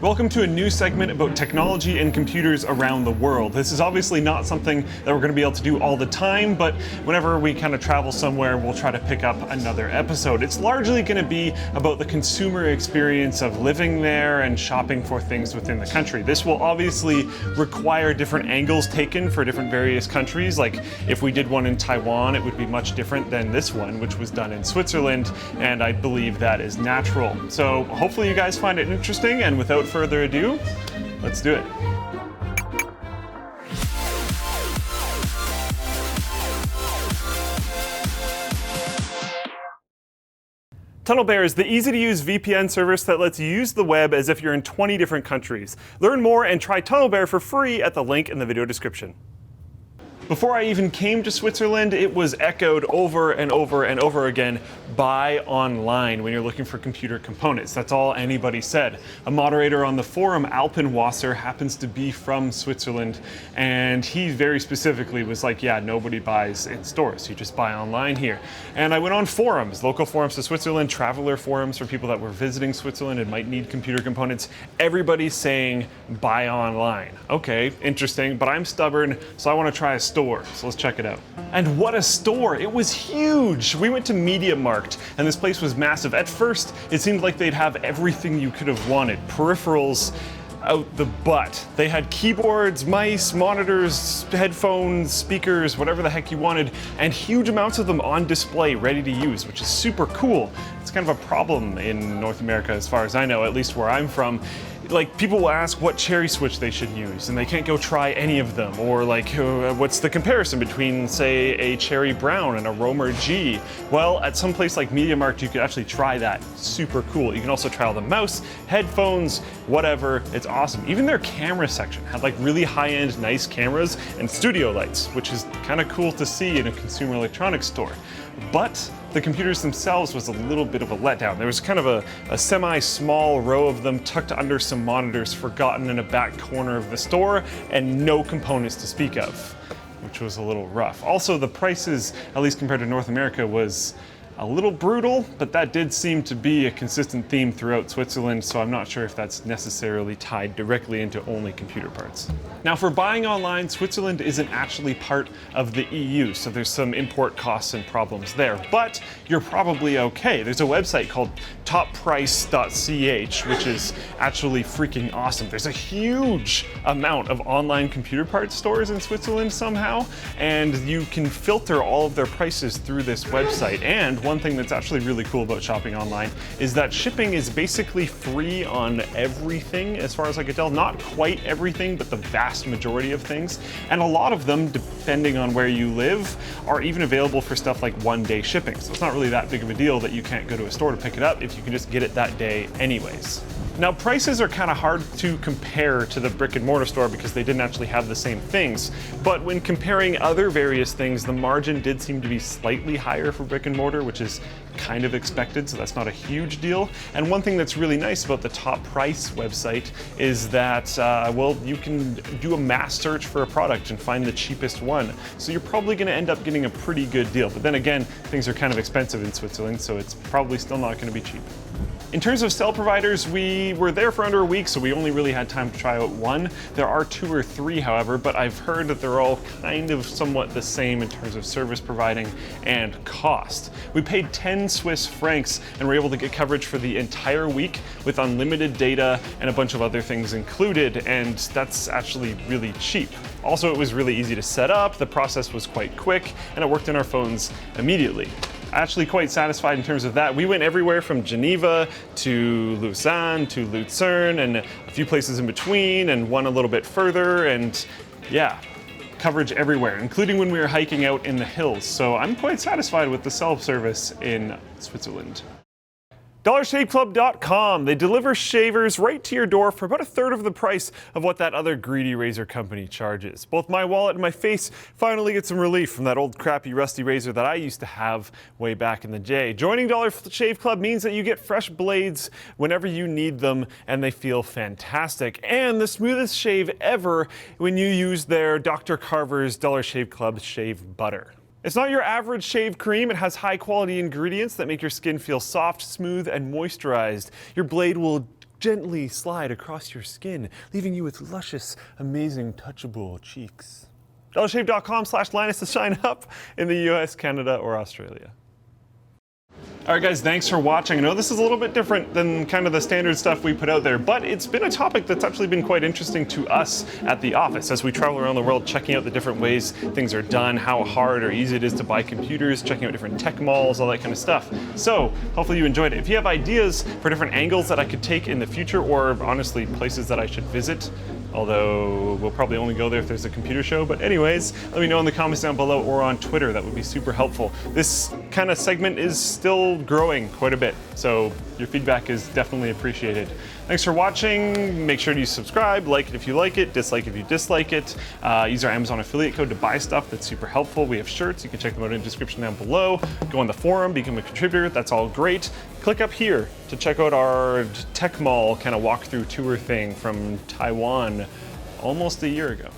Welcome to a new segment about technology and computers around the world. This is obviously not something that we're going to be able to do all the time, but whenever we kind of travel somewhere, we'll try to pick up another episode. It's largely going to be about the consumer experience of living there and shopping for things within the country. This will obviously require different angles taken for different various countries. Like if we did one in Taiwan, it would be much different than this one, which was done in Switzerland, and I believe that is natural. So hopefully you guys find it interesting, and without further ado, let's do it. TunnelBear is the easy-to-use VPN service that lets you use the web as if you're in 20 different countries. Learn more and try TunnelBear for free at the link in the video description. Before I even came to Switzerland, it was echoed over and over and over again, buy online when you're looking for computer components. That's all anybody said. A moderator on the forum, Alpenwasser, happens to be from Switzerland, and he very specifically was like, yeah, nobody buys in stores, you just buy online here. And I went on forums, local forums to Switzerland, traveler forums for people that were visiting Switzerland and might need computer components. Everybody's saying buy online. Okay, interesting, but I'm stubborn, so I want to try a store. So let's check it out. And what a store! It was huge! We went to MediaMarkt, and this place was massive. At first, it seemed like they'd have everything you could have wanted. Peripherals out the butt. They had keyboards, mice, monitors, headphones, speakers, whatever the heck you wanted, and huge amounts of them on display, ready to use, which is super cool. It's kind of a problem in North America, as far as I know, at least where I'm from. Like, people will ask what cherry switch they should use, and they can't go try any of them. Or like, what's the comparison between, say, a Cherry Brown and a Romer G? Well, at some place like MediaMarkt, you could actually try that. Super cool. You can also try all the mouse, headphones, whatever. It's awesome. Even their camera section had like really high-end, nice cameras and studio lights, which is kind of cool to see in a consumer electronics store. But the computers themselves was a little bit of a letdown. There was kind of a semi-small row of them tucked under some monitors forgotten in a back corner of the store, and no components to speak of, which was a little rough. Also, the prices, at least compared to North America, was a little brutal, but that did seem to be a consistent theme throughout Switzerland, so I'm not sure if that's necessarily tied directly into only computer parts. Now, for buying online, Switzerland isn't actually part of the EU, so there's some import costs and problems there, but you're probably okay. There's a website called topprice.ch, which is actually freaking awesome. There's a huge amount of online computer parts stores in Switzerland somehow, and you can filter all of their prices through this website. And one thing that's actually really cool about shopping online is that shipping is basically free on everything, as far as I could tell. Not quite everything, but the vast majority of things. And a lot of them, depending on where you live, are even available for stuff like one-day shipping. So it's not really that big of a deal that you can't go to a store to pick it up if you can just get it that day anyways. Now, prices are kind of hard to compare to the brick and mortar store because they didn't actually have the same things. But when comparing other various things, the margin did seem to be slightly higher for brick and mortar, which is kind of expected, so that's not a huge deal. And one thing that's really nice about the Top Price website is that, well, you can do a mass search for a product and find the cheapest one. So you're probably going to end up getting a pretty good deal. But then again, things are kind of expensive in Switzerland, so it's probably still not going to be cheap. In terms of cell providers, we were there for under a week, so we only really had time to try out one. There are 2 or 3, however, but I've heard that they're all kind of somewhat the same in terms of service providing and cost. We paid 10 Swiss francs and were able to get coverage for the entire week with unlimited data and a bunch of other things included, and that's actually really cheap. Also, it was really easy to set up, the process was quite quick, and it worked on our phones immediately. Actually quite satisfied in terms of that. We went everywhere from Geneva to Lausanne to Lucerne and a few places in between, and one a little bit further, and yeah, coverage everywhere, including when we were hiking out in the hills. So I'm quite satisfied with the cell service in Switzerland. DollarShaveClub.com. They deliver shavers right to your door for about 1/3 of the price of what that other greedy razor company charges. Both my wallet and my face finally get some relief from that old crappy rusty razor that I used to have way back in the day. Joining Dollar Shave Club means that you get fresh blades whenever you need them, and they feel fantastic. And the smoothest shave ever when you use their Dr. Carver's Dollar Shave Club Shave Butter. It's not your average shave cream. It has high quality ingredients that make your skin feel soft, smooth, and moisturized. Your blade will gently slide across your skin, leaving you with luscious, amazing, touchable cheeks. DollarShave.com/Linus to sign up in the US, Canada, or Australia. All right, guys, thanks for watching. I know this is a little bit different than kind of the standard stuff we put out there, but it's been a topic that's actually been quite interesting to us at the office as we travel around the world, checking out the different ways things are done, how hard or easy it is to buy computers, checking out different tech malls, all that kind of stuff. So hopefully you enjoyed it. If you have ideas for different angles that I could take in the future, or honestly, places that I should visit, although we'll probably only go there if there's a computer show. But anyways, let me know in the comments down below or on Twitter. That would be super helpful. This kind of segment is still growing quite a bit, so your feedback is definitely appreciated. Thanks for watching. Make sure to subscribe, like it if you like it, dislike if you dislike it. Use our Amazon affiliate code to buy stuff. That's super helpful. We have shirts. You can check them out in the description down below. Go on the forum, become a contributor. That's all great. Click up here to check out our tech mall kind of walkthrough tour thing from Taiwan almost a year ago.